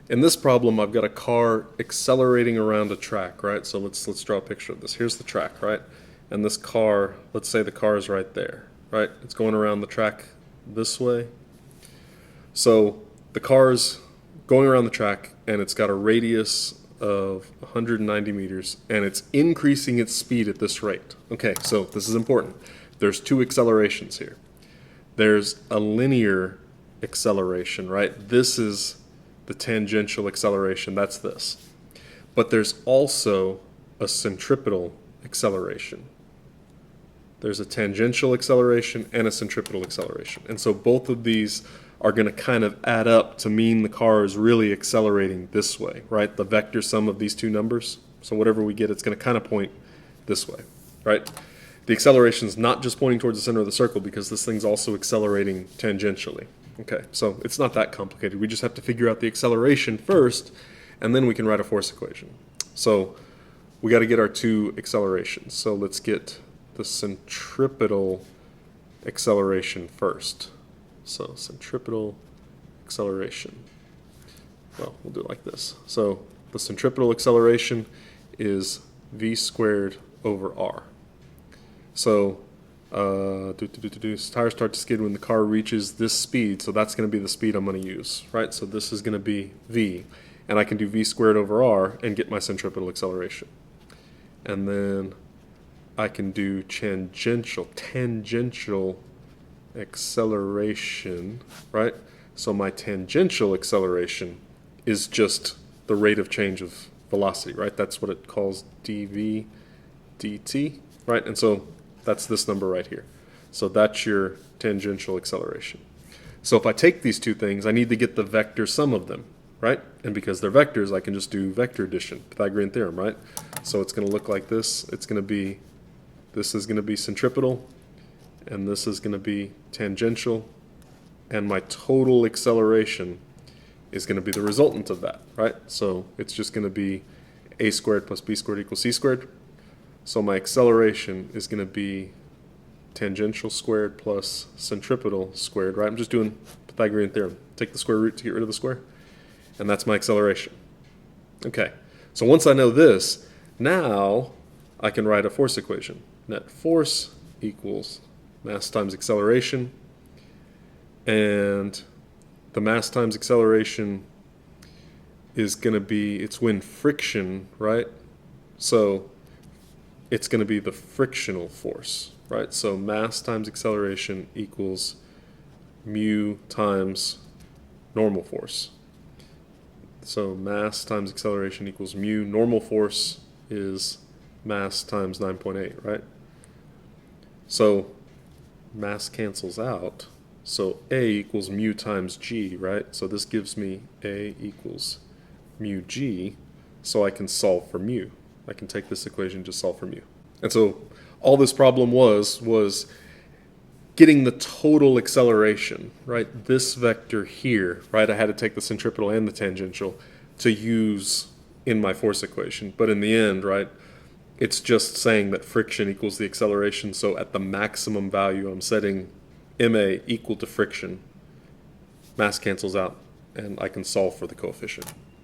in this problem, I've got a car accelerating around a track, right? So let's draw a picture of this. Here's the track, right? And this car, let's say the car is right there, right? It's going around the track this way. So the car's going around the track, and it's got a radius of 190 meters, and it's increasing its speed at this rate. Okay, so this is important. There's two accelerations here. There's a linear acceleration, right? This is the tangential acceleration, that's this. But there's also a centripetal acceleration. There's a tangential acceleration and a centripetal acceleration. And so both of these are going to kind of add up to mean the car is really accelerating this way, right? The vector sum of these two numbers. So whatever we get, it's going to kind of point this way, right? The acceleration is not just pointing towards the center of the circle because this thing's also accelerating tangentially. Okay, so it's not that complicated. We just have to figure out the acceleration first, and then we can write a force equation. So we got to get our two accelerations. So let's get the centripetal acceleration first. So centripetal acceleration. Well, we'll do it like this. So the centripetal acceleration is v squared over r. So tires start to skid when the car reaches this speed, so that's going to be the speed I'm going to use, right? So this is going to be v, and I can do v squared over r and get my centripetal acceleration. And then I can do tangential acceleration, right? So my tangential acceleration is just the rate of change of velocity, right? That's what it calls dv dt, right? And so that's this number right here. So that's your tangential acceleration. So if I take these two things, I need to get the vector sum of them, right? And because they're vectors, I can just do vector addition, Pythagorean theorem, right? So it's going to look like this. It's going to be, this is going to be centripetal, and this is going to be tangential, and my total acceleration is going to be the resultant of that, right? So it's just going to be a squared plus b squared equals c squared. So my acceleration is going to be tangential squared plus centripetal squared, right? I'm just doing Pythagorean theorem. Take the square root to get rid of the square, and that's my acceleration. Okay, so once I know this, now I can write a force equation. Net force equals mass times acceleration, and the mass times acceleration is going to be, it's when friction, right? So it's going to be the frictional force, right? So mass times acceleration equals mu times normal force. So mass times acceleration equals mu. Normal force is mass times 9.8, right? So mass cancels out. So A equals mu times G, right? So this gives me A equals mu G, so I can solve for mu. I can take this equation to solve for mu. And so all this problem was getting the total acceleration, right? This vector here, right? I had to take the centripetal and the tangential to use in my force equation. But in the end, right, it's just saying that friction equals the acceleration. So at the maximum value, I'm setting ma equal to friction. Mass cancels out, and I can solve for the coefficient.